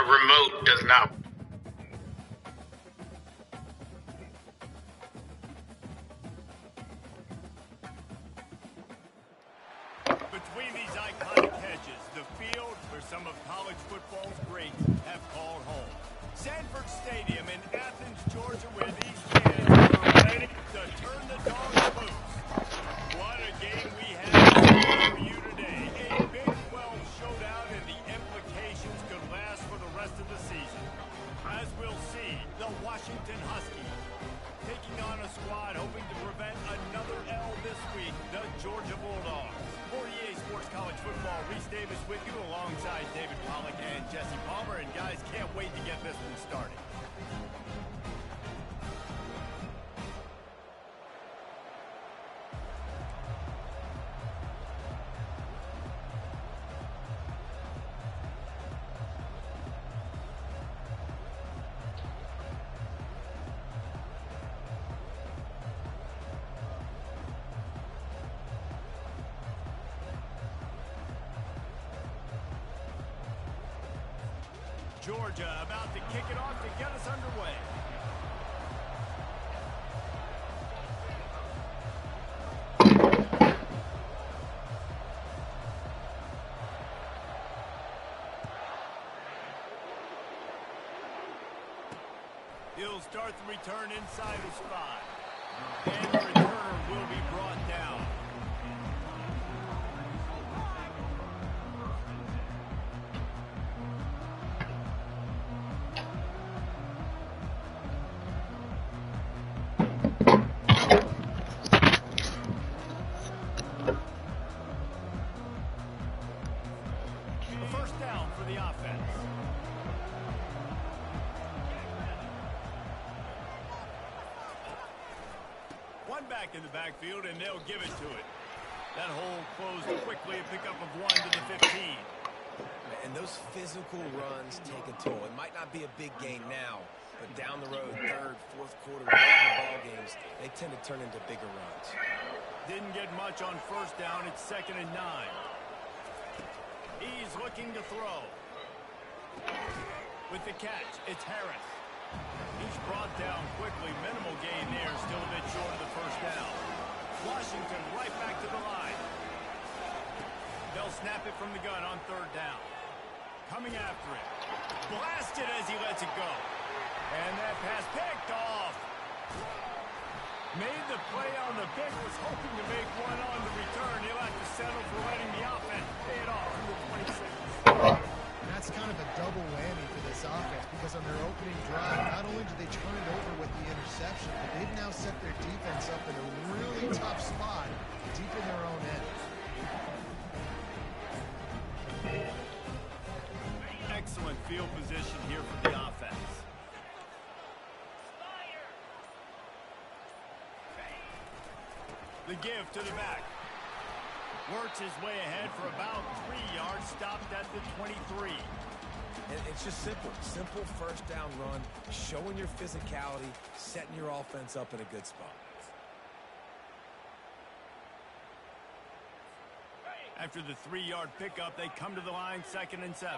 remote does not. Between these iconic hedges, the field where some of college football's greats have called home. Sanford Stadium in Athens, Georgia, where these fans are ready to turn the dogs loose. What a game we have for you today. A Big 12 showdown, and the implications could last for the rest of the season. As we'll see, the Washington Huskies taking on a squad hoping to prevent another L this week, the Georgia Bulldogs. For EA Sports College Football, Reese Davis with you alongside David Pollack and Jesse Palmer. And guys, can't wait to get this one started. Georgia about to kick it off to get us underway. He'll start the return inside his 5. And the returner will be brought down. First down for the offense. One back in the backfield, and they'll give it to it. That hole closed quickly, a pickup of 1 to the 15. And those physical runs take a toll. It might not be a big gain now, but down the road, third, fourth quarter, late in the ball games, they tend to turn into bigger runs. Didn't get much on first down. It's 2nd and 9. He's looking to throw. With the catch, it's Harris. He's brought down quickly. Minimal gain there. Still a bit short of the first down. Washington right back to the line. They'll snap it from the gun on 3rd down. Coming after it. Blasted as he lets it go. And that pass picked off. Made the play on the pick. Was hoping to make one on the return. He'll have to settle for letting the offense pay it off in the 26. And that's kind of a double whammy for this offense, because on their opening drive, not only did they turn it over with the interception, but they've now set their defense up in a really tough spot deep in their own end. Excellent field position here for the offense. The give to the back. Works his way ahead for about 3 yards, stopped at the 23. And it's just simple. Simple first down run, showing your physicality, setting your offense up in a good spot. After the 3-yard pickup, they come to the line, 2nd and 7.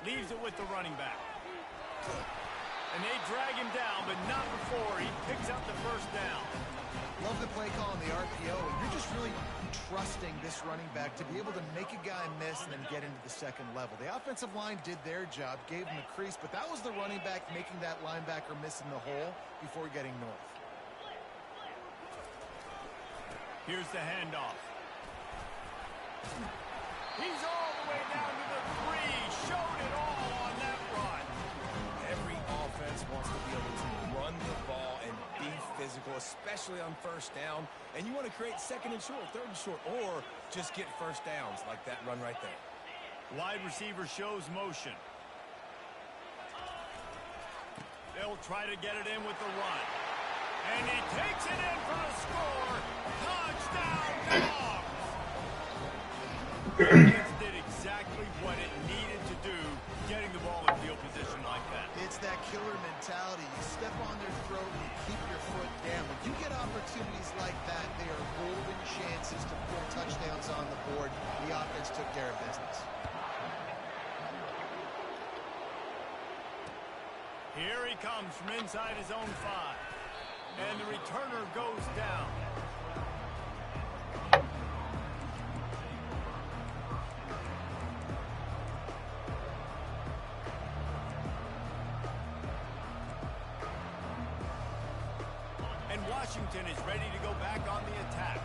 Leaves it with the running back. And they drag him down, but not before he picks up the first down. Love the play call on the RPO, and you're just really trusting this running back to be able to make a guy miss and then get into the second level. The offensive line did their job, gave him a crease, but that was the running back making that linebacker miss in the hole before getting north. Here's the handoff. He's all the way down to the 3. Showed it all on that run. Every offense wants to be able to run the ball and be physical, especially on first down. And you want to create 2nd and short, 3rd and short, or just get first downs like that run right there. Wide receiver shows motion. They'll try to get it in with the run. And he takes it in for the score. Touchdown, Dogs! Defense did exactly what it needed to do, getting the ball in field position like that. It's that killer mentality. You step on their throat and you keep your foot down. When you get yards on the board. The offense took care of business. Here he comes from inside his own 5. And the returner goes down. And Washington is ready to go back on the attack.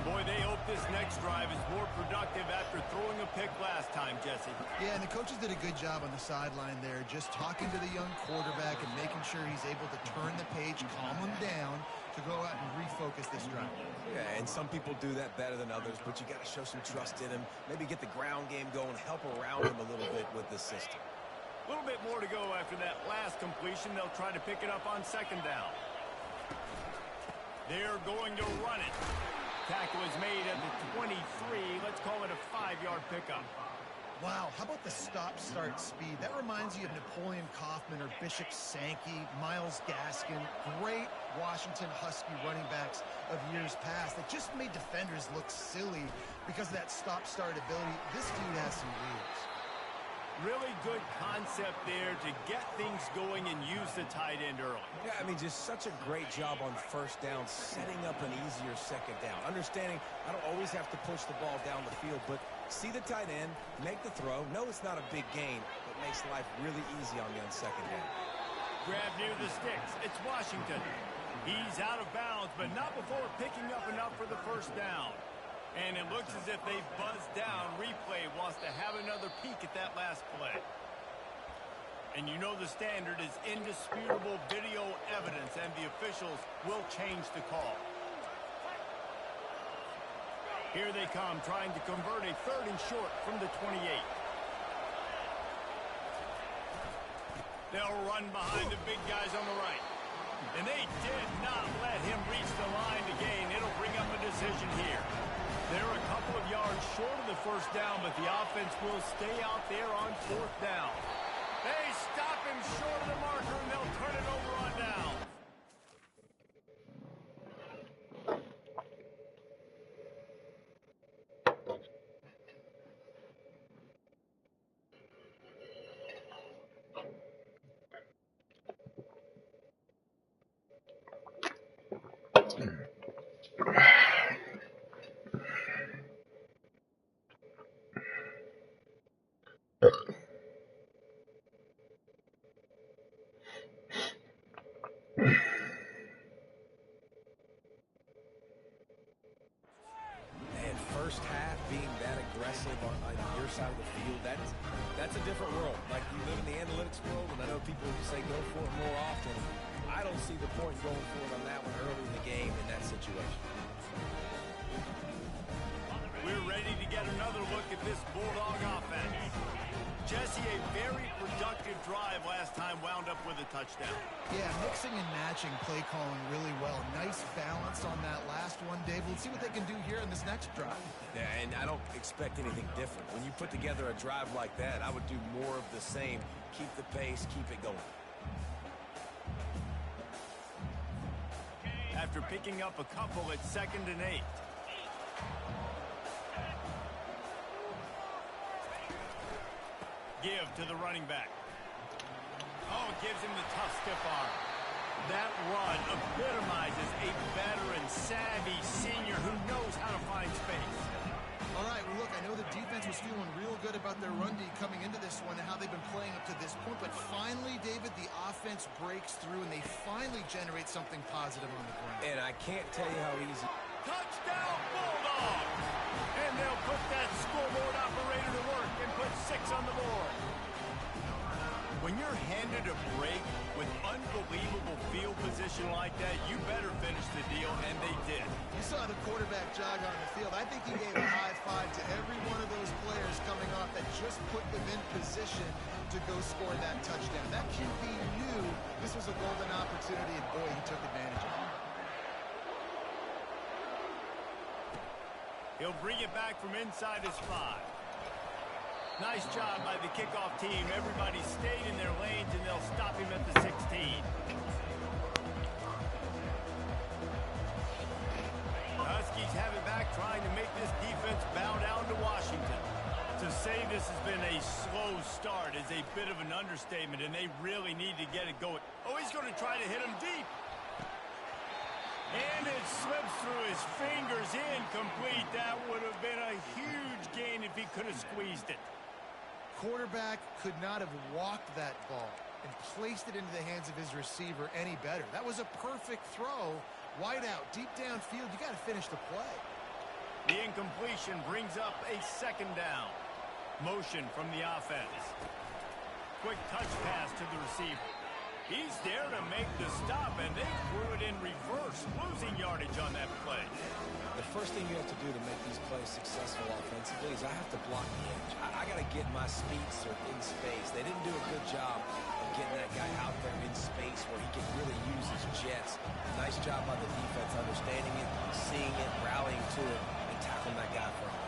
Boy, they hope this next drive is more productive after throwing a pick last time, Jesse. Yeah, and the coaches did a good job on the sideline there, just talking to the young quarterback and making sure he's able to turn the page, calm him down, to go out and refocus this drive. Yeah, and some people do that better than others, but you got to show some trust in him. Maybe get the ground game going, help around him a little bit with this system. A little bit more to go after that last completion. They'll try to pick it up on second down. They're going to run it. Tackle is made at the 23. Let's call it a 5-yard pickup. Wow, how about the stop-start speed? That reminds you of Napoleon Kaufman or Bishop Sankey, Myles Gaskin, great Washington Husky running backs of years past that just made defenders look silly because of that stop-start ability. This dude has some wheels. Really good concept there to get things going and use the tight end early. Yeah, I mean, just such a great job on first down, setting up an easier second down. Understanding I don't always have to push the ball down the field, but see the tight end, make the throw. No, it's not a big gain, but makes life really easy on me on second down. Grab near the sticks. It's Washington. He's out of bounds, but not before picking up enough for the first down. And it looks as if they buzzed down. Replay wants to have another peek at that last play. And you know the standard is indisputable video evidence, and the officials will change the call. Here they come, trying to convert a 3rd and short from the 28. They'll run behind the big guys on the right. And they did not let him reach the line to gain. It'll bring up a decision here. They're a couple of yards short of the first down, but the offense will stay out there on 4th down. They stop him short of the marker, and they'll turn it over on down. First half being that aggressive on your side of the field, that's a different world. Like, you live in the analytics world, and I know people say go for it more often. I don't see the point going for it on that one early in the game in that situation. We're ready to get another look at this Bulldog offense. Jesse, a very productive drive last time wound up with a touchdown. Yeah, mixing and matching play calling really well. Nice balance on that last one, Dave. Let's see what they can do here in this next drive. Yeah, and I don't expect anything different. When you put together a drive like that, I would do more of the same. Keep the pace, keep it going. After picking up a couple, it's 2nd and 8. Give to the running back. Oh, gives him the tough stiff arm. That run epitomizes a veteran, savvy senior who knows how to find space. All right, well, look, I know the defense was feeling real good about their run D coming into this one and how they've been playing up to this point, but finally, David, the offense breaks through and they finally generate something positive on the ground. And I can't tell you how easy. Touchdown, Bulldogs! And they'll put that scoreboard operator to work and put 6 on the board. When you're handed a break with unbelievable field position like that, you better finish the deal, and they did. You saw the quarterback jog on the field. I think he gave a high five to every one of those players coming off that just put them in position to go score that touchdown. That QB knew this was a golden opportunity, and boy, he took advantage of it. He'll bring it back from inside his 5. Nice job by the kickoff team. Everybody stayed in their lanes, and they'll stop him at the 16. Huskies have it back, trying to make this defense this has been a slow start is a bit of an understatement, and they really need to get it going. Oh, he's going to try to hit him deep. And it slips through his fingers, incomplete. That would have been a huge gain if he could have squeezed it. Quarterback could not have walked that ball and placed it into the hands of his receiver any better. That was a perfect throw. Wide out, deep downfield. You got to finish the play. The incompletion brings up a second down. Motion from the offense. Quick touch pass to the receiver. He's there to make the stop, and they threw it in reverse, losing yardage on that play. The first thing you have to do to make these plays successful offensively is I have to block the edge. I got to get my speedster in space. They didn't do a good job of getting that guy out there in space where he can really use his jets. Nice job by the defense understanding it, seeing it, rallying to it, and tackling that guy for a loss.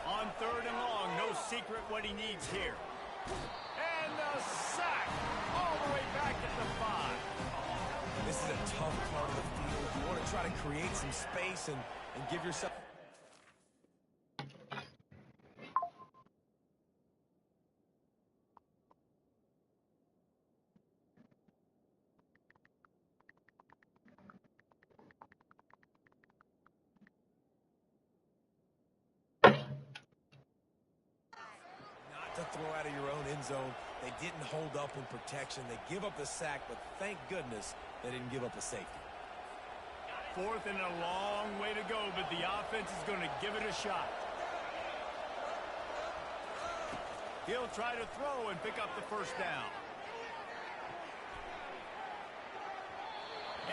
On third and long, no secret what he needs here. And a sack all the way back at the 5. This is a tough part of the field. You want to try to create some space and give yourself... to throw out of your own end zone. They didn't hold up in protection. They give up the sack, but thank goodness they didn't give up a safety. Fourth and a long way to go, but the offense is going to give it a shot. He'll try to throw and pick up the first down.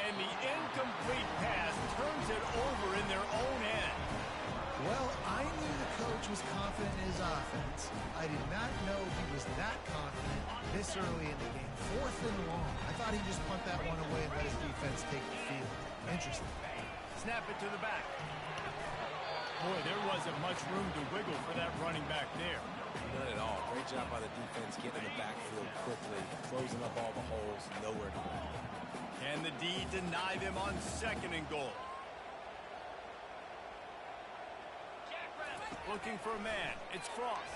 And the incomplete pass turns it over in their own end. Well, I knew the coach was confident in his offense. I did not know he was that confident this early in the game. Fourth and long. I thought he'd just punt that one away and let his defense take the field. Interesting. Snap it to the back. Boy, there wasn't much room to wiggle for that running back there. None at all. Great job by the defense getting in the backfield quickly, closing up all the holes, nowhere to go. Can the D deny them on second and goal? Looking for a man. It's Frost.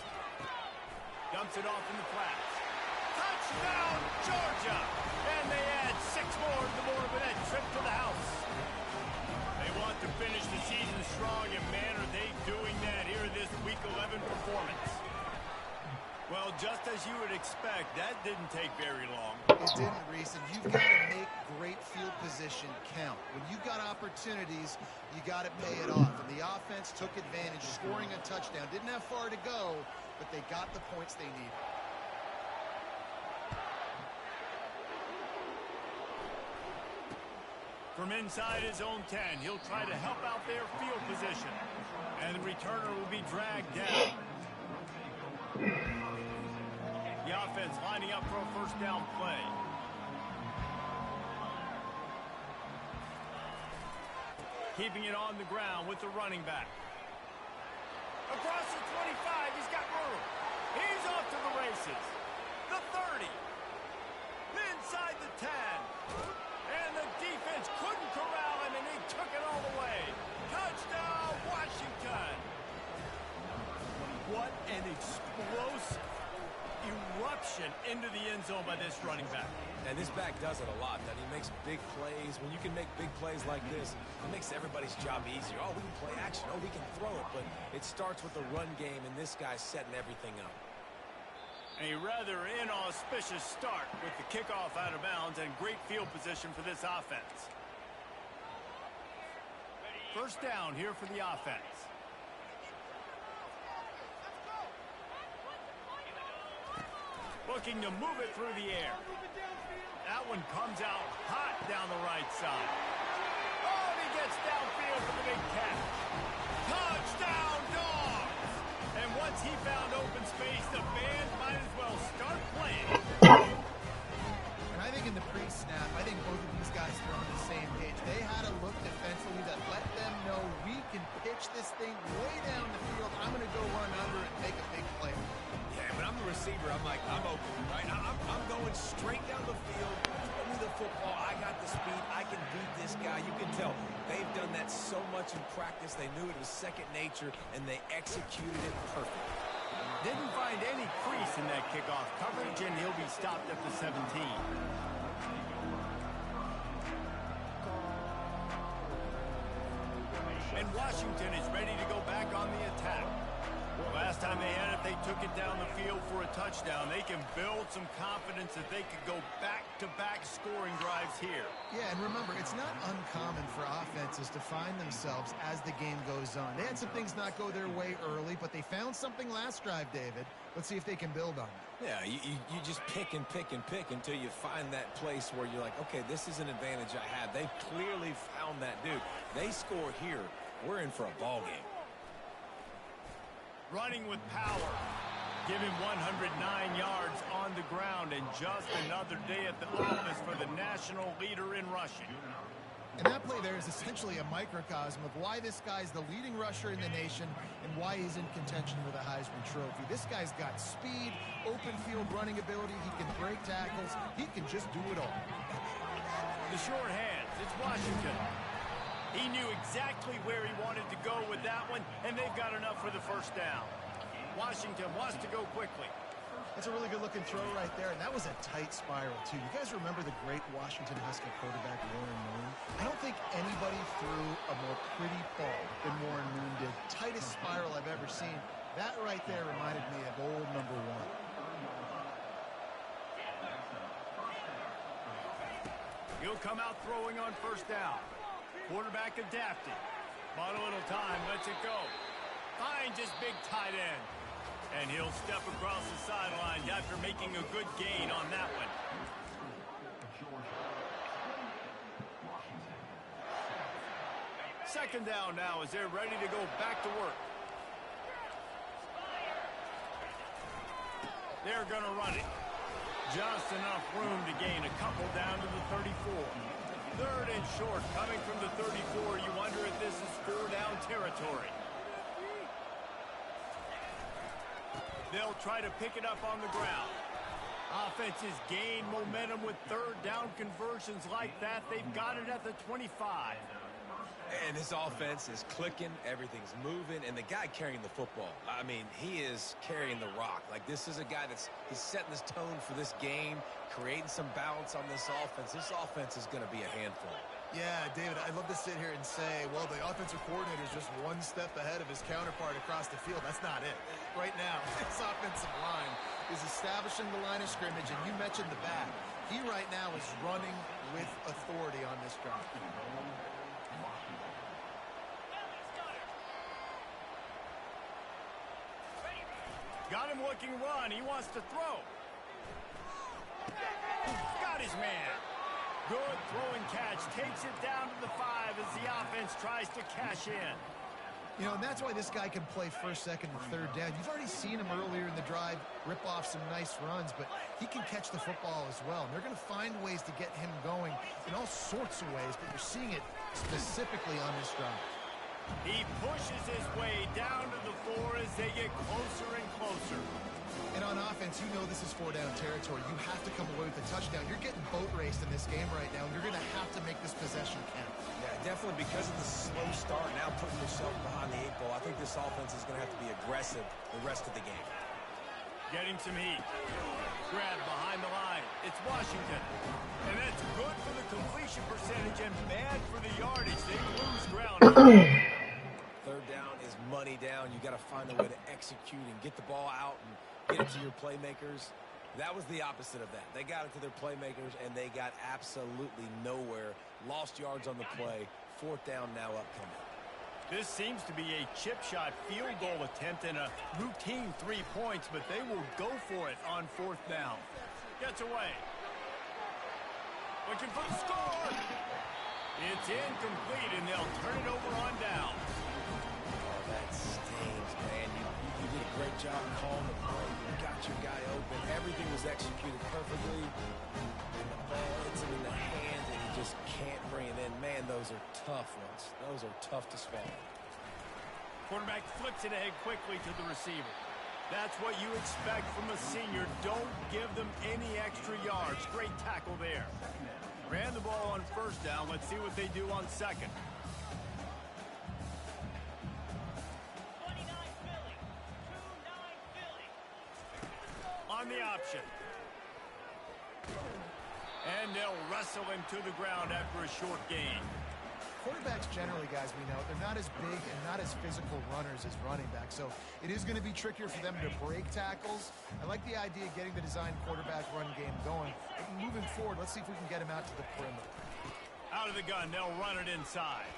Dumps it off in the flats. Touchdown, Georgia! And they add 6 more to the board with that trip to the house. They want to finish the season strong, and man, are they doing that here in this Week 11 performance. Well, just as you would expect, that didn't take very long. It didn't, Reese, and you've got to make great field position count. When you've got opportunities, you got to pay it off. And the offense took advantage, scoring a touchdown. Didn't have far to go, but they got the points they needed. From inside his own 10, he'll try to help out their field position. And the returner will be dragged down. The offense lining up for a first down play. Keeping it on the ground with the running back. Across the 25, he's got room. He's off to the races. The 30. Inside the 10. And the defense couldn't corral him, and he took it all the way. Touchdown, Washington. What an explosive eruption into the end zone by this running back. And this back does it a lot. That he makes big plays. When you can make big plays like this, it makes everybody's job easier. Oh, we can play action. Oh, we can throw it. But it starts with the run game, and this guy's setting everything up. A rather inauspicious start with the kickoff out of bounds and great field position for this offense. First down here for the offense. Looking to move it through the air. That one comes out hot down the right side. Oh, and he gets downfield for the big catch. Touchdown, Dogs! And once he found open space, the band might as well start playing. And I think in the pre-snap, I think both of these guys were on the same page. They had a look defensively that let them know we can pitch this thing way down the field. I'm going to go run under and make a big play. Yeah, but I'm the receiver. I'm like, I'm open, right? I'm going straight down the field. Throw me the football. I got the speed. I can beat this guy. You can tell they've done that so much in practice. They knew it was second nature, and they executed it perfectly. Didn't find any crease in that kickoff coverage, and he'll be stopped at the 17. And Washington is ready to go back on the attack. Last time they had it, they took it down the field for a touchdown. They can build some confidence that they could go back-to-back scoring drives here. Yeah, and remember, it's not uncommon for offenses to find themselves as the game goes on. They had some things not go their way early, but they found something last drive, David. Let's see if they can build on it. Yeah, you just pick and pick and pick until you find that place where you're like, okay, this is an advantage I have. They clearly found that, dude. They score here, we're in for a ball game. Running with power. Give him 109 yards on the ground, and just another day at the office for the national leader in rushing. And that play there is essentially a microcosm of why this guy's the leading rusher in the nation and why he's in contention for the Heisman Trophy. This guy's got speed, open field running ability. He can break tackles. He can just do it all. The short hands. It's Washington. He knew exactly where he wanted to go with that one, and they've got enough for the first down. Washington wants to go quickly. That's a really good-looking throw right there, and that was a tight spiral, too. You guys remember the great Washington Husky quarterback, Warren Moon? I don't think anybody threw a more pretty ball than Warren Moon did. Tightest spiral I've ever seen. That right there reminded me of old number one. He'll come out throwing on first down. Quarterback adapted. Bought a little time, lets it go. Finds his big tight end. And he'll step across the sidelines after making a good gain on that one. Second down now as they're ready to go back to work. They're going to run it. Just enough room to gain a couple down to the 34. Third and short, coming from the 34. You wonder if this is 4-down territory. They'll try to pick it up on the ground. Offenses gain momentum with third down conversions like that. They've got it at the 25. And this offense is clicking, everything's moving, and the guy carrying the football, I mean, he is carrying the rock. Like, this is a guy he's setting this tone for this game, creating some balance on this offense. This offense is going to be a handful. Yeah, David, I'd love to sit here and say, well, the offensive coordinator is just one step ahead of his counterpart across the field. That's not it. Right now, this offensive line is establishing the line of scrimmage, and you mentioned the back. He right now is running with authority on this drive. Got him looking run. He wants to throw. Got his man. Good throwing catch. Takes it down to the 5 as the offense tries to cash in. You know, and that's why this guy can play first, second, and third down. You've already seen him earlier in the drive rip off some nice runs, but he can catch the football as well. And they're going to find ways to get him going in all sorts of ways, but you're seeing it specifically on this drive. He pushes his way down to the 4 as they get closer and closer. And on offense, you know this is 4-down territory. You have to come away with a touchdown. You're getting boat raced in this game right now, and you're going to have to make this possession count. Yeah, definitely because of the slow start, now putting yourself behind the 8 ball. I think this offense is going to have to be aggressive the rest of the game. Getting some heat. Grab behind the line. It's Washington. And that's good for the completion percentage and bad for the yardage. They lose ground. Third down is money down. You got to find a way to execute and get the ball out and get it to your playmakers. That was the opposite of that. They got it to their playmakers, and they got absolutely nowhere. Lost yards on the play. Fourth down now upcoming. This seems to be a chip shot field goal attempt and a routine 3 points, but they will go for it on fourth down. Gets away. Looking for the score. It's incomplete, and they'll turn it over on down. Oh, that stings, man. You did a great job calling the play. You got your guy open. Everything was executed perfectly. And the ball hits him in the hands, and he just can't bring it in. Man, those are tough ones. Those are tough to swallow. Quarterback flips it ahead quickly to the receiver. That's what you expect from a senior. Don't give them any extra yards. Great tackle there. Ran the ball on first down. Let's see what they do on second. On the option. And they'll wrestle him to the ground after a short gain. Quarterbacks generally, guys, we know, they're not as big and not as physical runners as running backs, so it is going to be trickier for them to break tackles. I like the idea of getting the design quarterback run game going. But moving forward, let's see if we can get him out to the perimeter. Out of the gun, they'll run it inside.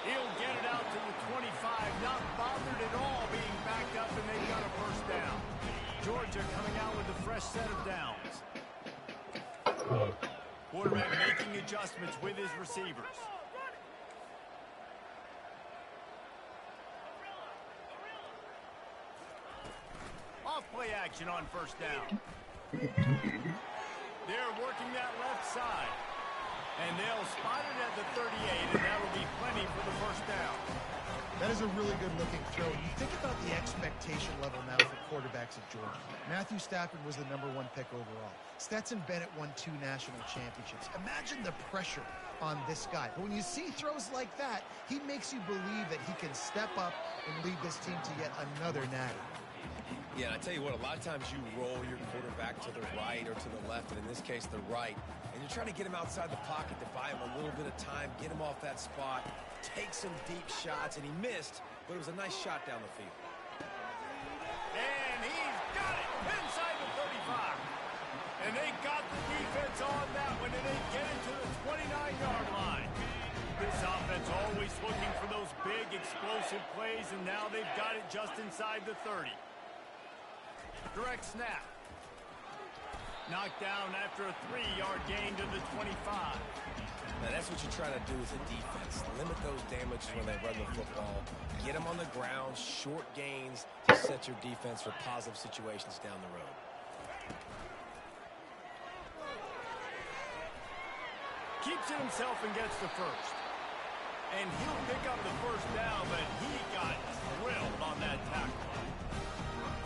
He'll get it out to the 25, not bothered at all being backed up, and they've got a first down. Georgia coming out with a fresh set of downs. Quarterback making adjustments with his receivers. Off play action on first down. They're working that left side. And they'll spot it at the 38, and that'll be plenty for the first down. That is a really good-looking throw. You think about the expectation level now for quarterbacks at Georgia. Matthew Stafford was the #1 pick overall. Stetson Bennett won 2 national championships. Imagine the pressure on this guy. But when you see throws like that, he makes you believe that he can step up and lead this team to yet another natty. Yeah, and I tell you what, a lot of times you roll your quarterback to the right or to the left, and in this case, the right. And you're trying to get him outside the pocket to buy him a little bit of time, get him off that spot, take some deep shots, and he missed, but it was a nice shot down the field. And he's got it inside the 35. And they got the defense on that one, and they get it to the 29-yard line. This offense always looking for those big, explosive plays, and now they've got it just inside the 30. Direct snap. Knocked down after a 3-yard gain to the 25. Now, that's what you try to do as a defense. Limit those damages when they run the football. Get them on the ground, short gains to set your defense for positive situations down the road. Keeps it himself and gets the first. And he'll pick up the first down, but he got drilled on that tackle.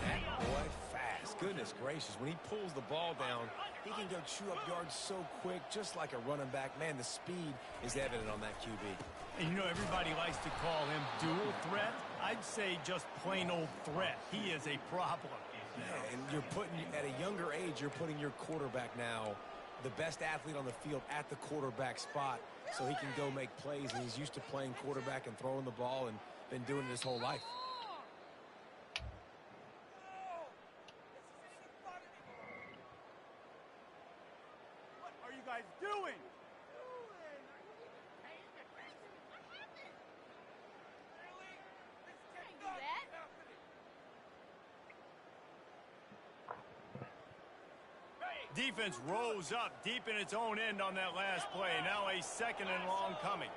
That boy fast. Goodness gracious. When he pulls the ball down, he can go chew up yards so quick, just like a running back. Man, the speed is evident on that QB. And you know, everybody likes to call him dual threat. I'd say just plain old threat. He is a problem. Yeah, and you're putting, at a younger age, you're putting your quarterback now, the best athlete on the field, at the quarterback spot, so he can go make plays, and he's used to playing quarterback and throwing the ball and been doing it his whole life. What are you guys doing? Defense rose up deep in its own end on that last play. Now a second and long coming.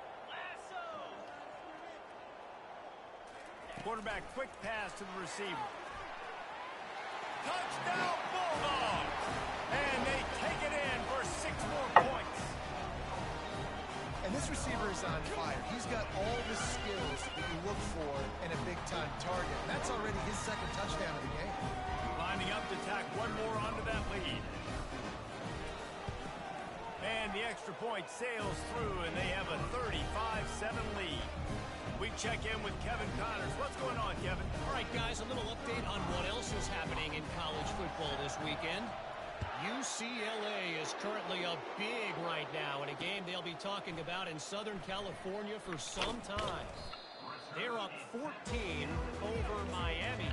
Quarterback quick pass to the receiver. Touchdown Bulldogs! And they take it in for 6 more points. And this receiver is on fire. He's got all the skills that you look for in a big-time target. And that's already his second touchdown of the game. Lining up to tack one more onto that lead. And the extra point sails through, and they have a 35-7 lead. We check in with Kevin Connors. What's going on, Kevin? All right, guys, a little update on what else is happening in college football this weekend. UCLA is currently up big right now in a game they'll be talking about in Southern California for some time. They're up 14 over Miami.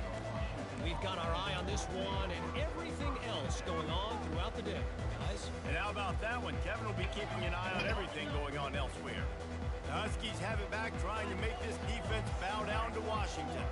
We've got our eye on this one and everything else going on throughout the day, guys. And how about that one? Kevin will be keeping an eye on everything going on elsewhere. The Huskies have it back, trying to make this defense bow down to Washington.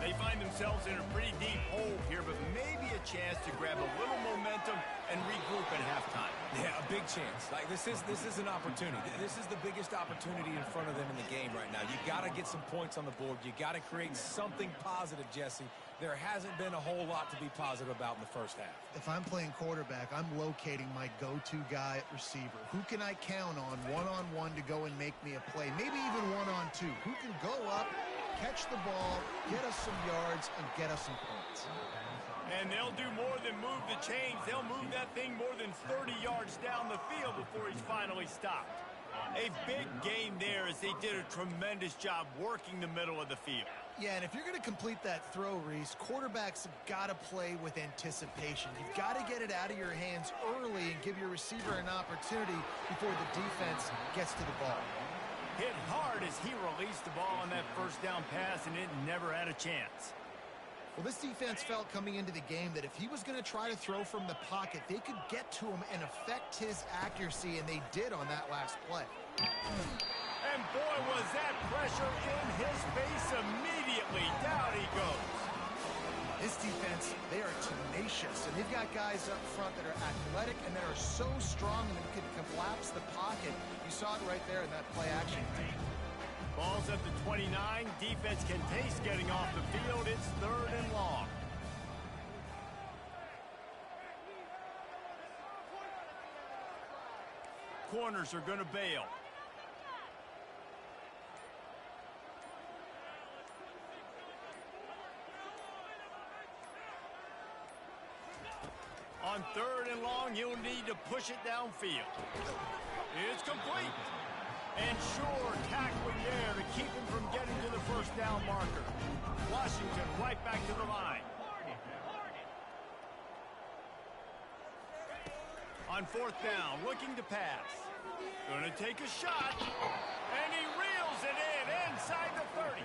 They find themselves in a pretty deep hole here, but maybe a chance to grab a little momentum and regroup at halftime. Yeah, a big chance. Like this is an opportunity. This is the biggest opportunity in front of them in the game right now. You got to get some points on the board. You got to create something positive, Jesse. There hasn't been a whole lot to be positive about in the first half. If I'm playing quarterback, I'm locating my go-to guy at receiver. Who can I count on one-on-one to go and make me a play? Maybe even one-on-two. Who can go up, catch the ball, get us some yards, and get us some points? And they'll do more than move the chains. They'll move that thing more than 30 yards down the field before he's finally stopped. A big gain there as they did a tremendous job working the middle of the field. Yeah, and if you're going to complete that throw, Reese, quarterbacks have got to play with anticipation. You've got to get it out of your hands early and give your receiver an opportunity before the defense gets to the ball. Hit hard as he released the ball on that first down pass, and it never had a chance. Well, this defense felt coming into the game that if he was going to try to throw from the pocket, they could get to him and affect his accuracy, and they did on that last play. And boy, was that pressure in his face immediately. Down he goes. This defense, they are tenacious, and they've got guys up front that are athletic and that are so strong and can collapse the pocket. You saw it right there in that play action. Ball's at the 29. Defense can taste getting off the field. It's 3rd and long. Corners are going to bail. On 3rd and long, you'll need to push it downfield. It's complete. And sure, tackling there to keep him from getting to the first down marker. Washington right back to the line. On 4th down, looking to pass. Gonna take a shot. And he reels it in inside the 30.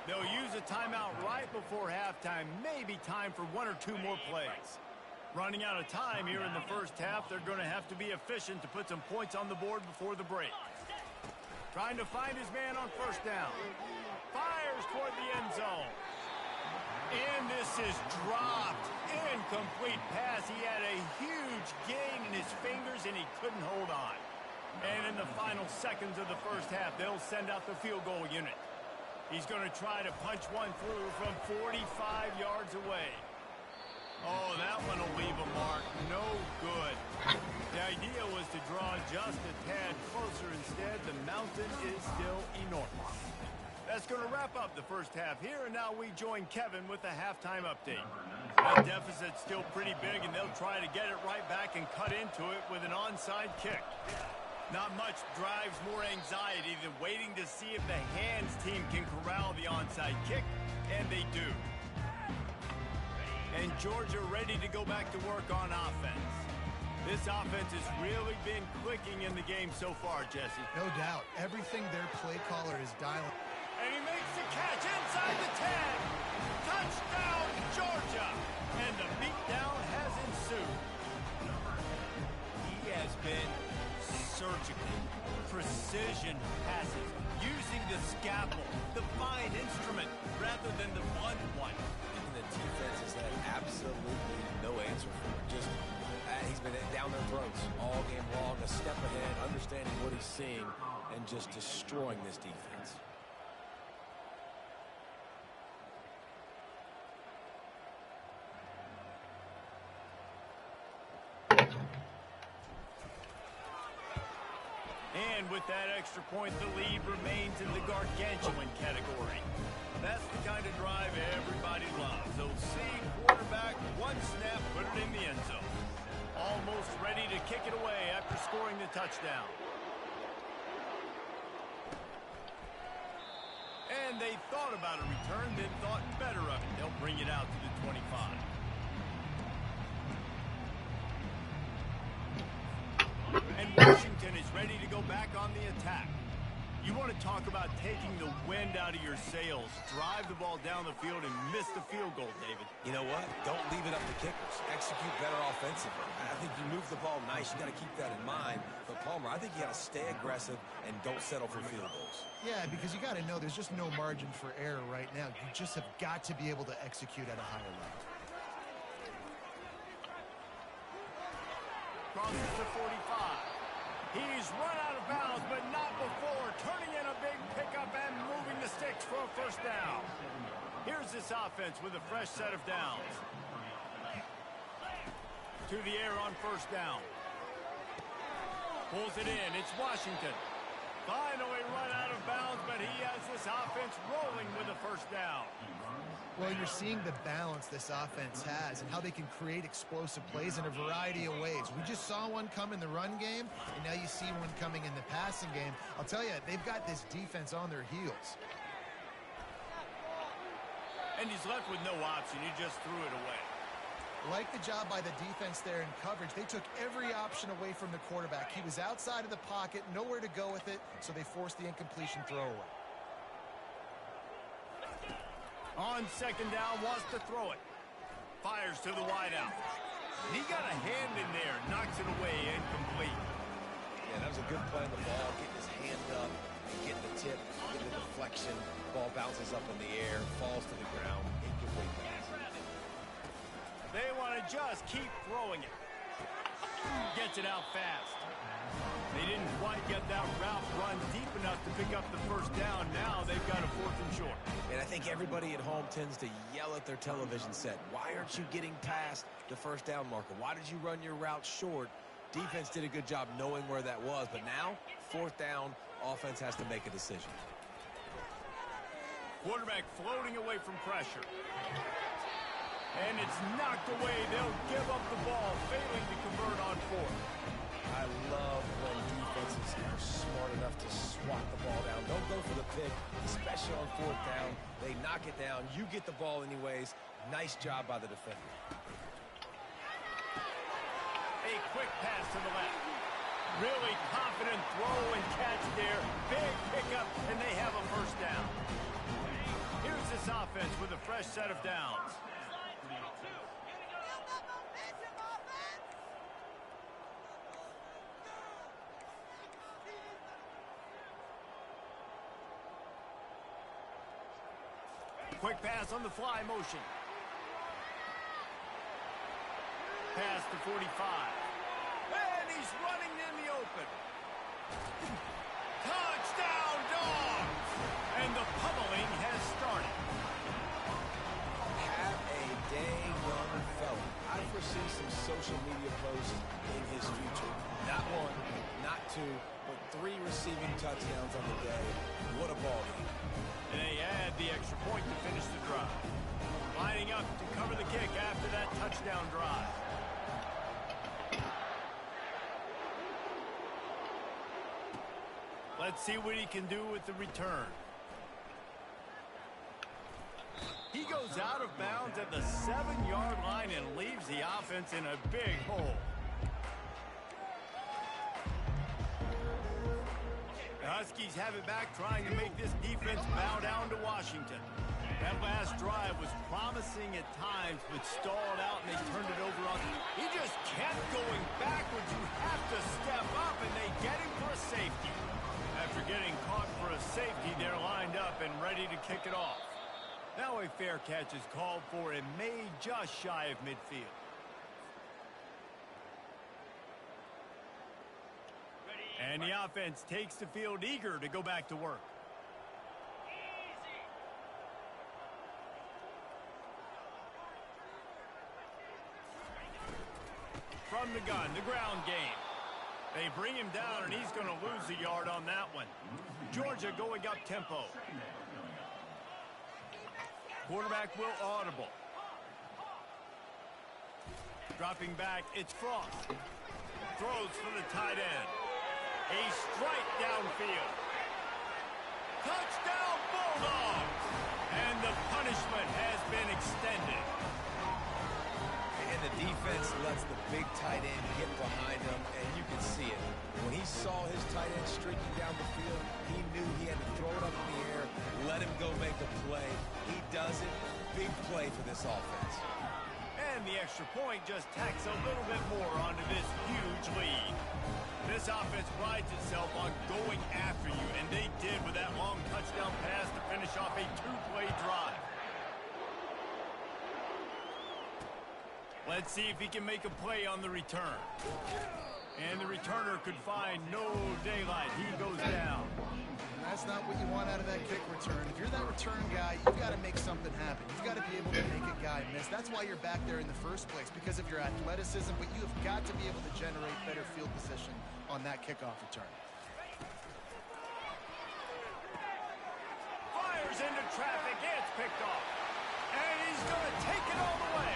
They'll use a timeout right before halftime. Maybe time for 1 or 2 more plays. Running out of time here in the first half. They're going to have to be efficient to put some points on the board before the break. Trying to find his man on 1st down. Fires toward the end zone. And this is dropped. Incomplete pass. He had a huge gain in his fingers, and he couldn't hold on. And in the final seconds of the first half, they'll send out the field goal unit. He's going to try to punch one through from 45 yards away. Oh, that one will leave a mark. No good. The idea was to draw just a tad closer. Instead, the mountain is still enormous. That's going to wrap up the first half here, and now we join Kevin with the halftime update. The deficit's still pretty big, and they'll try to get it right back and cut into it with an onside kick. Not much drives more anxiety than waiting to see if the hands team can corral the onside kick, and they do. And Georgia ready to go back to work on offense. This offense has really been clicking in the game so far, Jesse. No doubt. Everything their play caller is dialing. And he makes the catch inside the 10. Touchdown, Georgia. And the beatdown has ensued. He has been surgical, precision passes, using the scalpel, the fine instrument, rather than the blunt one. The defense has had absolutely no answer for it. Just, he's been down their throats all game long, a step ahead, understanding what he's seeing, and just destroying this defense. And with that extra point, the lead remains in the gargantuan category. That's the kind of drive everybody loves. OC, quarterback, one snap, put it in the end zone. Almost ready to kick it away after scoring the touchdown. And they thought about a return, then thought better of it. They'll bring it out to the 25. And Washington is ready to go back on the attack. You want to talk about taking the wind out of your sails. Drive the ball down the field and miss the field goal, David. You know what? Don't leave it up to kickers. Execute better offensively. I think you move the ball nice. You got to keep that in mind. But, Palmer, I think you got to stay aggressive and don't settle for field goals. Yeah, because you got to know there's just no margin for error right now. You just have got to be able to execute at a higher level. Crosses to 45. He's run out of bounds, but not before. Turning in a big pickup and moving the sticks for a first down. Here's this offense with a fresh set of downs. To the air on first down. Pulls it in. It's Washington. Finally run out of bounds, but he has this offense rolling with a first down. Well, you're seeing the balance this offense has and how they can create explosive plays in a variety of ways. We just saw one come in the run game, and now you see one coming in the passing game. I'll tell you, they've got this defense on their heels. And he's left with no option. He just threw it away. Like the job by the defense there in coverage. They took every option away from the quarterback. He was outside of the pocket, nowhere to go with it, so they forced the incompletion throw away. On second down, wants to throw it. Fires to the wideout. He got a hand in there, knocks it away, incomplete. Yeah, that was a good play on the ball, getting his hand up, getting the tip, getting the deflection. Ball bounces up in the air, falls to the ground, incomplete pass. They want to just keep throwing it. Gets it out fast. They didn't quite get that route run deep enough to pick up the first down. Now they've got a 4th and short. And I think everybody at home tends to yell at their television set. Why aren't you getting past the first down marker? Why did you run your route short? Defense did a good job knowing where that was. But now, 4th down, offense has to make a decision. Quarterback floating away from pressure. And it's knocked away. They'll give up the ball, failing to convert on 4th. I love when defenses are smart enough to swat the ball down. Don't go for the pick, especially on 4th down. They knock it down. You get the ball anyways. Nice job by the defender. A quick pass to the left. Really confident throw and catch there. Big pickup, and they have a first down. Here's this offense with a fresh set of downs. Quick pass on the fly motion. Pass to 45. And he's running in the open. Touchdown, Dogs! And the pummeling has started. Have a dang young fella. I foresee some social media posts in his future. Not 1, not 2, but 3 receiving touchdowns on the day. What a ball game. And they add the extra point to finish the drive. Lining up to cover the kick after that touchdown drive. Let's see what he can do with the return. He goes out of bounds at the 7-yard line and leaves the offense in a big hole. The Huskies have it back, trying to make this defense bow down to Washington. That last drive was promising at times, but stalled out, and they turned it over on. He just kept going backwards. You have to step up, and they get him for a safety. After getting caught for a safety, they're lined up and ready to kick it off. Now a fair catch is called for and made just shy of midfield. And the offense takes the field eager to go back to work. From the gun, the ground game. They bring him down, and he's going to lose a yard on that one. Georgia going up tempo. Quarterback will audible. Dropping back, it's Frost. Throws for the tight end. A strike downfield. Touchdown Bulldogs! And the punishment has been extended. And the defense lets the big tight end get behind him, and you can see it. When he saw his tight end streaking down the field, he knew he had to throw it up in the air, let him go make a play. He does it. Big play for this offense. And the extra point just tacks a little bit more onto this huge lead. This offense prides itself on going after you, and they did with that long touchdown pass to finish off a 2-play drive. Let's see if he can make a play on the return. And the returner could find no daylight. He goes down. That's not what you want out of that kick return. If you're that return guy, you've got to make something happen. You've got to be able to make a guy miss. That's why you're back there in the first place, because of your athleticism, but you have got to be able to generate better field position on that kickoff return. Fires into traffic. It's picked off. And he's going to take it all the way.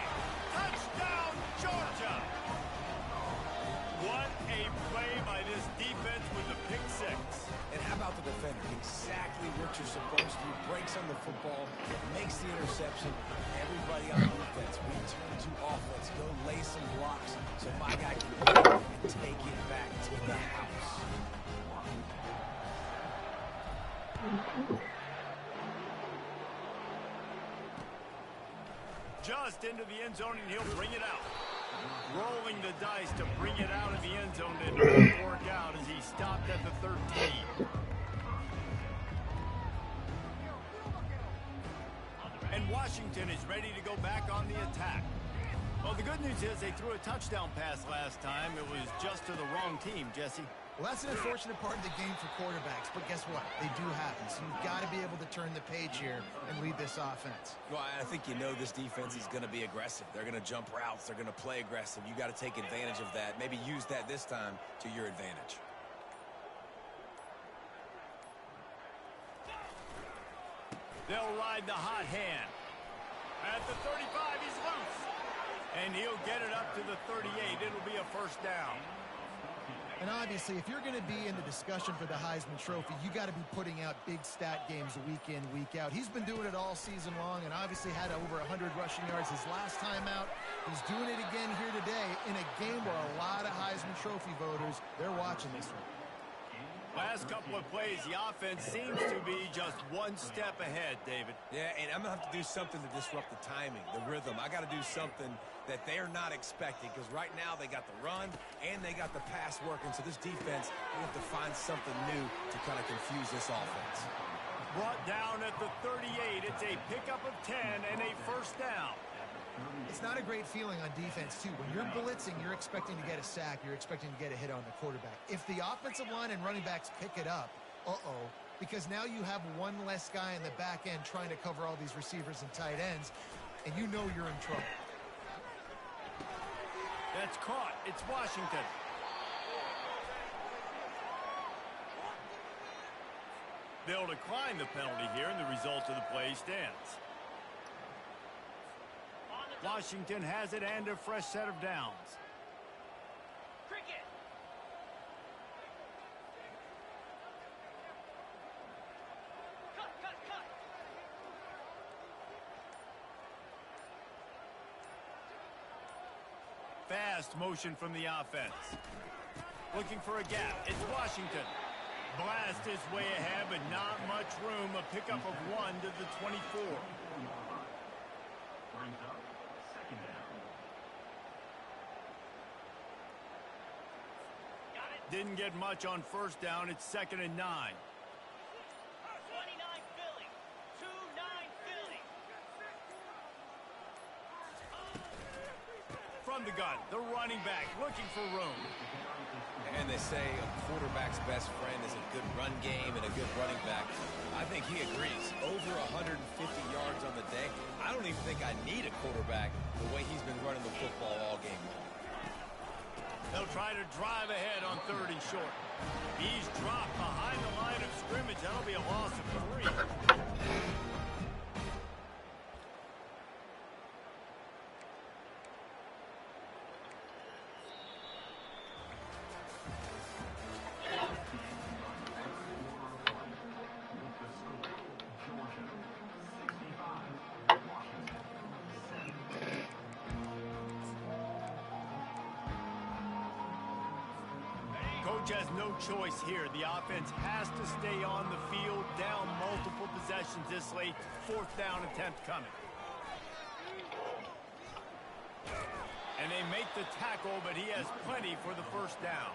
Touchdown, Georgia. What a play by this defense with the pick six. And how about the defender? Exactly what you're supposed to do. Breaks on the football, makes the interception. Everybody on defense, return to offense. Go lay some blocks so my guy can go and take it back to the house. Just into the end zone, and he'll bring it out. Rolling the dice to bring it out of the end zone. It didn't work out as he stopped at the 13. And Washington is ready to go back on the attack. Well, the good news is they threw a touchdown pass last time. It was just to the wrong team, Jesse. Well, that's an unfortunate part of the game for quarterbacks, but guess what? They do happen, so you've got to be able to turn the page here and lead this offense. Well, I think you know this defense is going to be aggressive. They're going to jump routes. They're going to play aggressive. You got to take advantage of that. Maybe use that this time to your advantage. They'll ride the hot hand. At the 35, he's loose. And he'll get it up to the 38. It'll be a first down. And obviously, if you're going to be in the discussion for the Heisman Trophy, you got to be putting out big stat games week in, week out. He's been doing it all season long and obviously had over 100 rushing yards his last time out. He's doing it again here today in a game where a lot of Heisman Trophy voters, they're watching this one. Last couple of plays, the offense seems to be just one step ahead, David. Yeah, and I'm going to have to do something to disrupt the timing, the rhythm. I got to do something that they're not expecting because right now they got the run and they got the pass working. So this defense, we have to find something new to kind of confuse this offense. Brought down at the 38. It's a pickup of 10 and a first down. It's not a great feeling on defense, too. When you're blitzing, you're expecting to get a sack. You're expecting to get a hit on the quarterback. If the offensive line and running backs pick it up, because now you have one less guy in the back end trying to cover all these receivers and tight ends, and you know you're in trouble. That's caught. It's Washington. They'll decline the penalty here, and the result of the play stands. Washington has it and a fresh set of downs. Cricket. Cut. Fast motion from the offense. Looking for a gap. It's Washington. Blast his way ahead, but not much room. A pickup of 1 to the 24. Didn't get much on first down. It's 2nd and 9. 29 Philly. 2-9 Philly. From the gun, the running back looking for room. And they say a quarterback's best friend is a good run game and a good running back. I think he agrees. Over 150 yards on the day. I don't even think I need a quarterback the way he's been running the football all game long. They'll try to drive ahead on 3rd and short. He's dropped behind the line of scrimmage. That'll be a loss of 3. Coach has no choice here. The offense has to stay on the field, down multiple possessions this late. 4th down attempt coming. And they make the tackle, but he has plenty for the first down.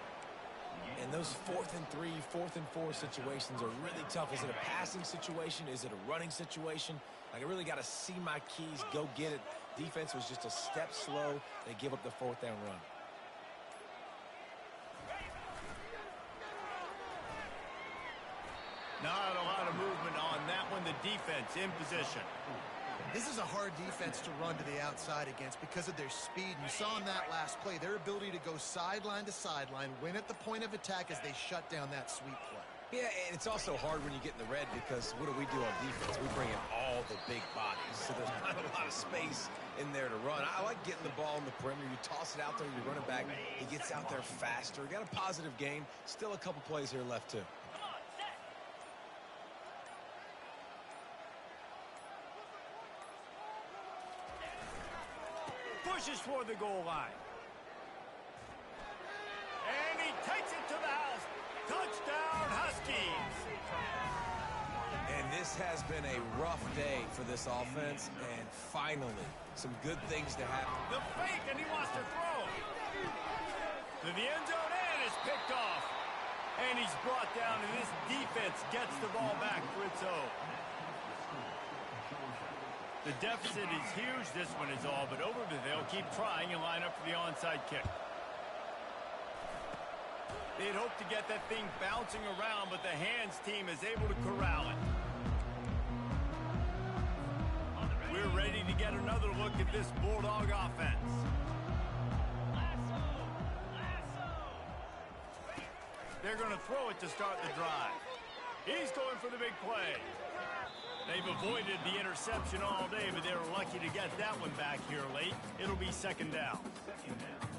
And those 4th and 3, 4th and 4 situations are really tough. Is it a passing situation? Is it a running situation? Like, I really got to see my keys, go get it. Defense was just a step slow. They give up the 4th down run. Not a lot of movement on that one. The defense in position. This is a hard defense to run to the outside against because of their speed. You saw in that last play, their ability to go sideline to sideline, win at the point of attack as they shut down that sweep play. Yeah, and it's also hard when you get in the red because what do we do on defense? We bring it all all the big bodies, so there's not a lot of space in there to run. I like getting the ball in the perimeter. You toss it out there, you run it back. He gets out there faster. Got a positive game. Still a couple plays here left, too. Pushes for the goal line. And he takes it to the house. Touchdown, Huskies. And this has been a rough day for this offense, and finally, some good things to happen. The fake, and he wants to throw. To the end zone, and it's picked off. And he's brought down, and this defense gets the ball back for its own. The deficit is huge. This one is all but over, but they'll keep trying and line up for the onside kick. They'd hope to get that thing bouncing around, but the hands team is able to corral it. We're ready to get another look at this Bulldog offense. They're going to throw it to start the drive. He's going for the big play. They've avoided the interception all day, but they were lucky to get that one back here late. It'll be second down.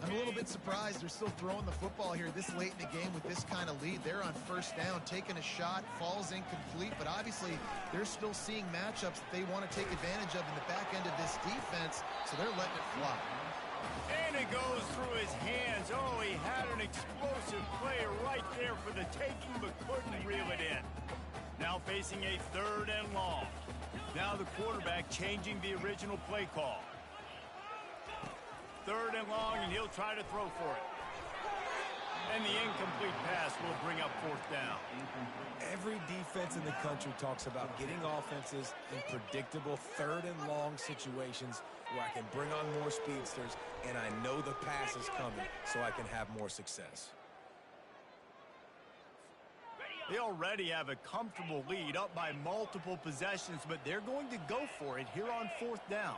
I'm a little bit surprised they're still throwing the football here this late in the game with this kind of lead. They're on first down, taking a shot, falls incomplete, but obviously they're still seeing matchups that they want to take advantage of in the back end of this defense, so they're letting it fly. And it goes through his hands. Oh, he had an explosive play right there for the taking, but couldn't reel it in. Now facing a third and long. Now the quarterback changing the original play call. Third and long, and he'll try to throw for it. And the incomplete pass will bring up fourth down. Every defense in the country talks about getting offenses in predictable third and long situations where I can bring on more speedsters, and I know the pass is coming, so I can have more success. They already have a comfortable lead, up by multiple possessions, but they're going to go for it here on fourth down.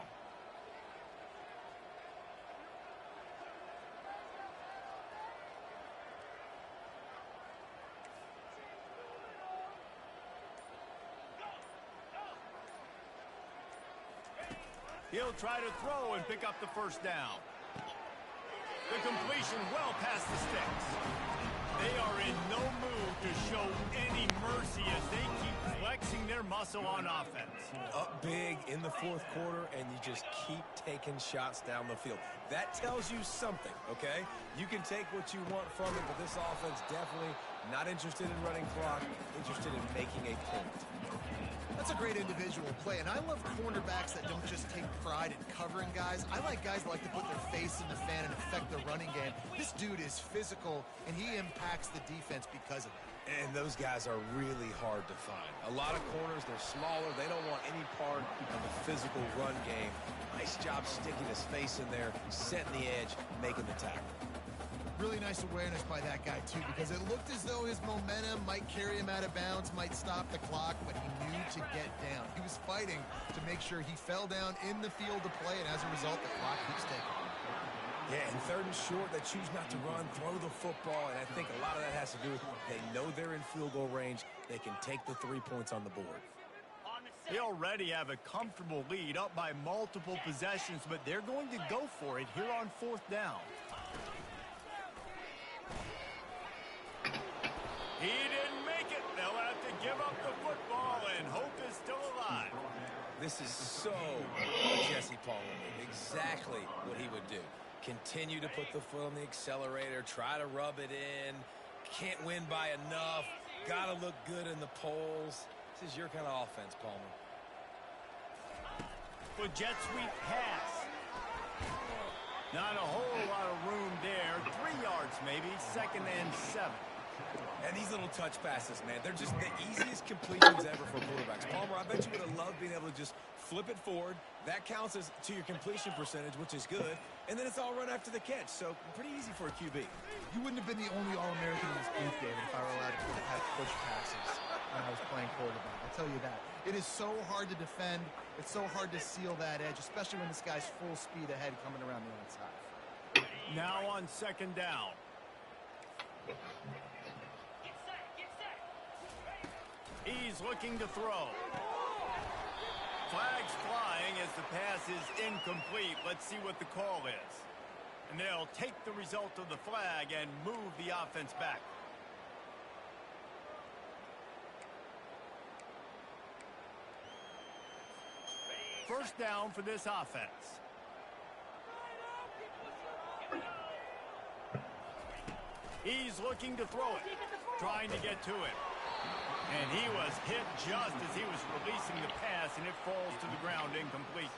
He'll try to throw and pick up the first down. The completion well past the sticks. They are in no mood to show any mercy as they keep flexing their muscle on offense. Up big in the fourth quarter, and you just keep taking shots down the field. That tells you something, okay? You can take what you want from it, but this offense definitely not interested in running clock, interested in making a point. That's a great individual play, and I love cornerbacks that don't just take pride in covering guys. I like guys that like to put their face in the fan and affect the running game. This dude is physical, and he impacts the defense because of it. And those guys are really hard to find. A lot of corners, they're smaller. They don't want any part of the physical run game. Nice job sticking his face in there, setting the edge, making the tackle. Really nice awareness by that guy, too, because it looked as though his momentum might carry him out of bounds, might stop the clock, but he knew to get down. He was fighting to make sure he fell down in the field to play, and as a result, the clock keeps ticking. Yeah, and third and short, they choose not to run, throw the football, and I think a lot of that has to do with they know they're in field goal range. They can take the 3 points on the board. They already have a comfortable lead, up by multiple possessions, but they're going to go for it here on fourth down. He didn't make it. They'll have to give up the football, and hope is still alive. This is so what Jesse Palmer did. Exactly what he would do. Continue to put the foot on the accelerator, try to rub it in. Can't win by enough. Got to look good in the polls. This is your kind of offense, Palmer. For jet sweep pass. Not a whole lot of room there. 3 yards maybe, second and 7. And these little touch passes, man, they're just the easiest completions ever for quarterbacks. Palmer, I bet you would have loved being able to just flip it forward. That counts as to your completion percentage, which is good. And then it's all run after the catch, so pretty easy for a QB. You wouldn't have been the only All-American in this booth, David, if I were allowed to have push passes when I was playing quarterback. I'll tell you that. It is so hard to defend. It's so hard to seal that edge, especially when this guy's full speed ahead coming around the outside. Now on second down. He's looking to throw. Flag's flying as the pass is incomplete. Let's see what the call is. And they'll take the result of the flag and move the offense back. First down for this offense. He's looking to throw it, trying to get to it. And he was hit just as he was releasing the pass, and it falls to the ground incomplete.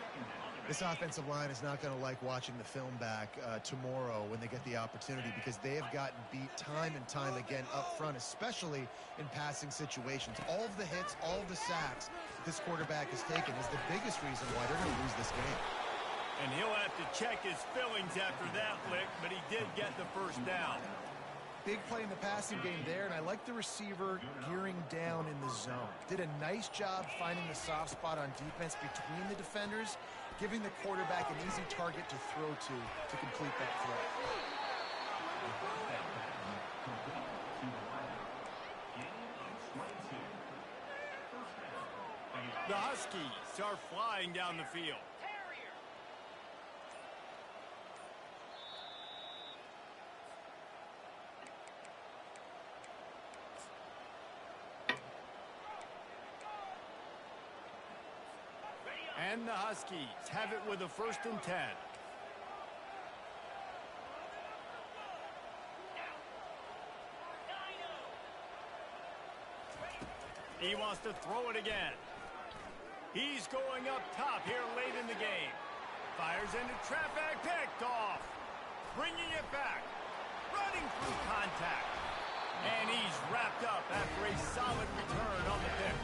This offensive line is not going to like watching the film back tomorrow when they get the opportunity, because they have gotten beat time and time again up front, especially in passing situations. All of the hits, all of the sacks that this quarterback has taken is the biggest reason why they're going to lose this game. And he'll have to check his fillings after that lick, but he did get the first down. Big play in the passing game there, and I like the receiver gearing down in the zone. Did a nice job finding the soft spot on defense between the defenders, giving the quarterback an easy target to throw to complete that throw. The Huskies are flying down the field. And the Huskies have it with a 1st and 10. He wants to throw it again. He's going up top here late in the game. Fires into traffic, picked off. Bringing it back. Running through contact. And he's wrapped up after a solid return on the pick.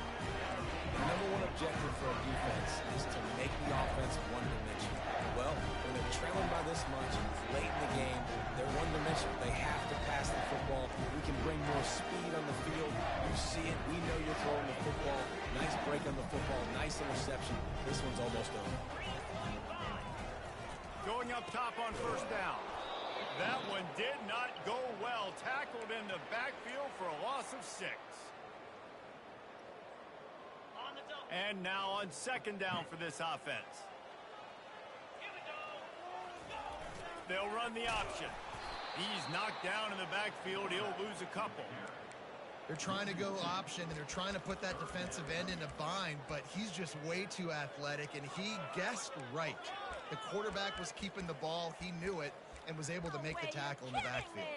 The number one objective for a defense is to make the offense one-dimensional. Well, when they're trailing by this much late in the game, they're one-dimensional. They have to pass the football. We can bring more speed on the field. You see it. We know you're throwing the football. Nice break on the football. Nice interception. This one's almost over. Going up top on 1st down. That one did not go well. Tackled in the backfield for a loss of 6. And now on 2nd down for this offense. They'll run the option. He's knocked down in the backfield. He'll lose a couple. They're trying to go option, and they're trying to put that defensive end in a bind, but he's just way too athletic, and he guessed right. The quarterback was keeping the ball. He knew it and was able to make the tackle in the backfield.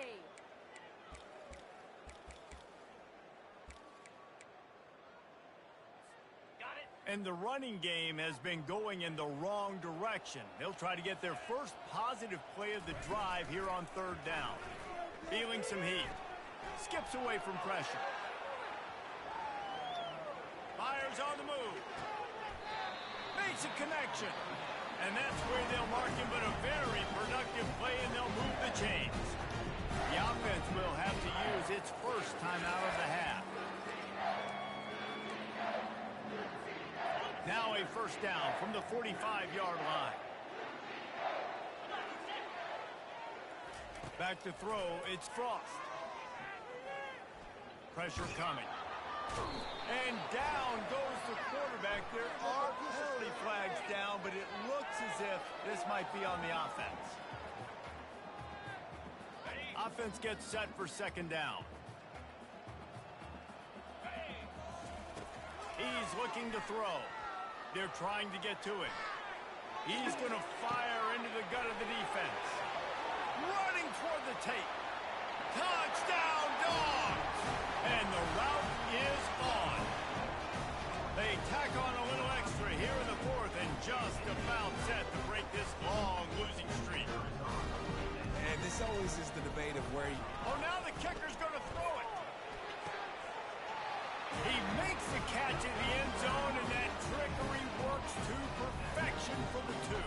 And the running game has been going in the wrong direction. They'll try to get their first positive play of the drive here on 3rd down. Feeling some heat. Skips away from pressure. Fires on the move. Makes a connection. And that's where they'll mark him, but a very productive play, and they'll move the chains. The offense will have to use its first time out of the half. Now a 1st down from the 45-yard line. Back to throw, it's Frost. Pressure coming. And down goes the quarterback. There are penalty flags down, but it looks as if this might be on the offense. Offense gets set for 2nd down. He's looking to throw. They're trying to get to it. He's going to fire into the gut of the defense. Running toward the tape. Touchdown, Dogs! And the route is on. They tack on a little extra here in the 4th and just about set to break this long losing streak. And this always is the debate of where Oh, now the kicker's going to throw it. He makes the catch in the end zone, and that trickery works to perfection for the 2.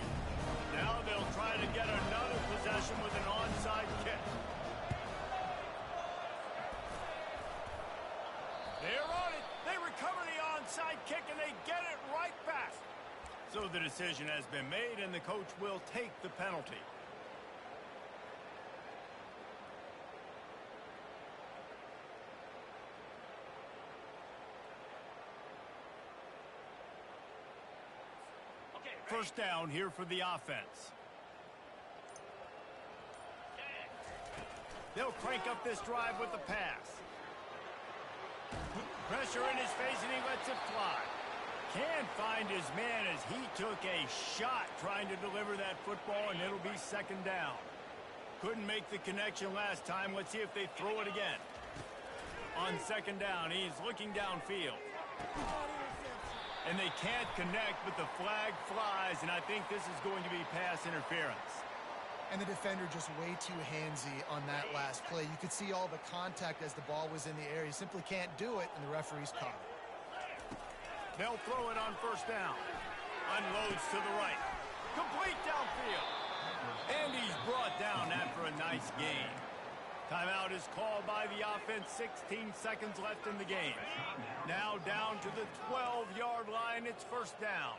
Now they'll try to get another possession with an onside kick. They're on it. They recover the onside kick, and they get it right back. So the decision has been made, and the coach will take the penalty. First down here for the offense. They'll crank up this drive with the pass. Pressure in his face, and he lets it fly. Can't find his man as he took a shot trying to deliver that football, and it'll be second down. Couldn't make the connection last time. Let's see if they throw it again. On second down, he's looking downfield. And they can't connect, but the flag flies, and I think this is going to be pass interference. And the defender just way too handsy on that last play. You could see all the contact as the ball was in the air. He simply can't do it, and the referee's caught it. They'll throw it on first down. Unloads to the right. Complete downfield. And he's brought down after a nice gain. Timeout is called by the offense. 16 seconds left in the game. Now down to the 12-yard line. It's first down.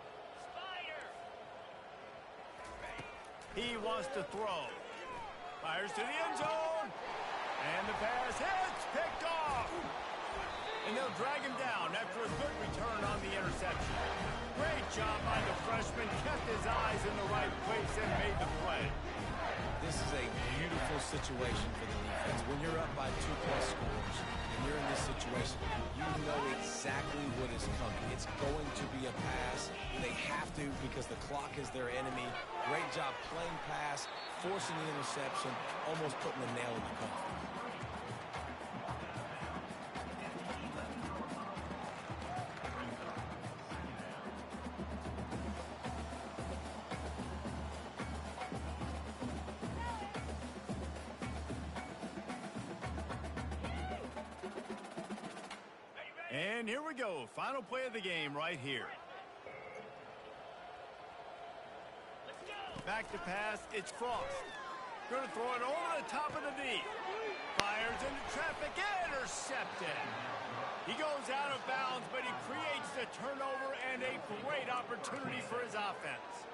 He wants to throw. Fires to the end zone. And the pass hits. Picked off. And they'll drag him down after a good return on the interception. Great job by the freshman. Kept his eyes in the right place and made the play. This is a beautiful situation for the defense. When you're up by 2+ scores and you're in this situation, you know exactly what is coming. It's going to be a pass. They have to because the clock is their enemy. Great job playing pass, forcing the interception, almost putting the nail in the coffin. And here we go. Final play of the game right here. Back to pass. It's Frost. Going to throw it over the top of the D. Fires into traffic. Intercepted. He goes out of bounds, but he creates the turnover and a great opportunity for his offense.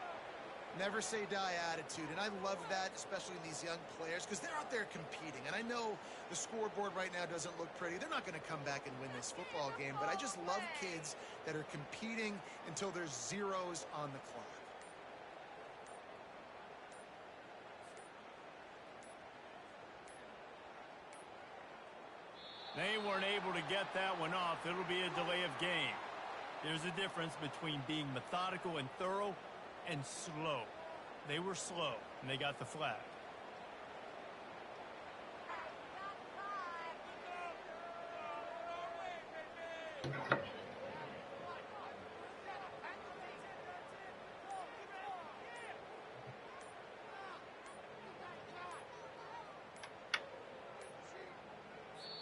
Never say die attitude, and I love that, especially in these young players, because they're out there competing. And I know the scoreboard right now doesn't look pretty. They're not going to come back and win this football game, but I just love kids that are competing until there's zeros on the clock. They weren't able to get that one off. It'll be a delay of game. There's a difference between being methodical and thorough and slow. They were slow, and they got the flag.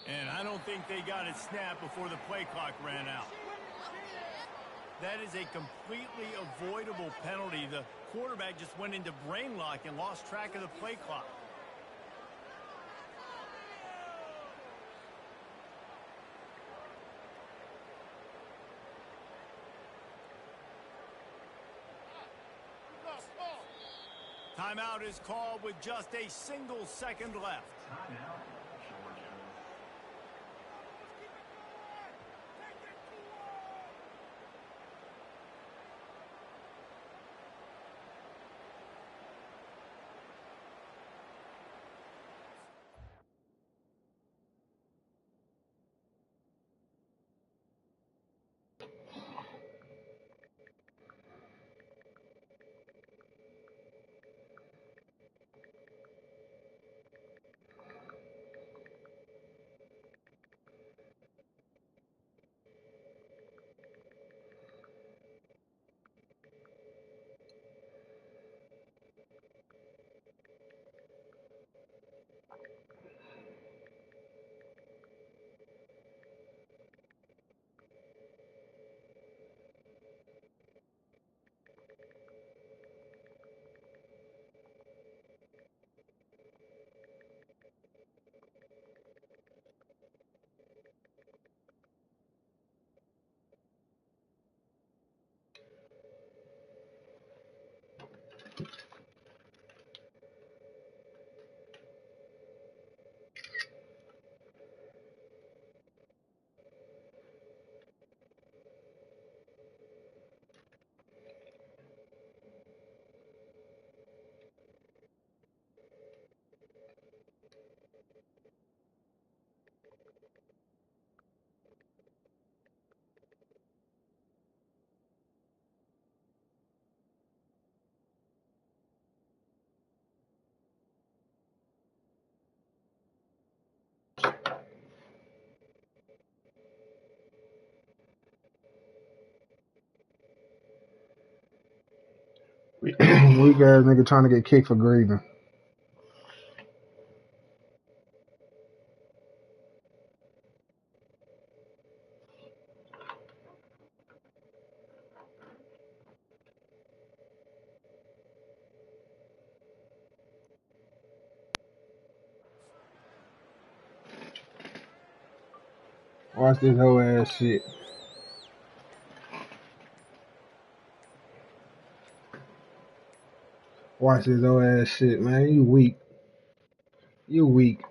And I don't think they got it snapped before the play clock ran out. That is a completely avoidable penalty. The quarterback just went into brain lock and lost track of the play clock. Timeout is called with just a single second left. Weak ass nigga trying to get kicked for grieving. Watch this whole ass shit. Watch this whole ass shit, man. You weak. You weak.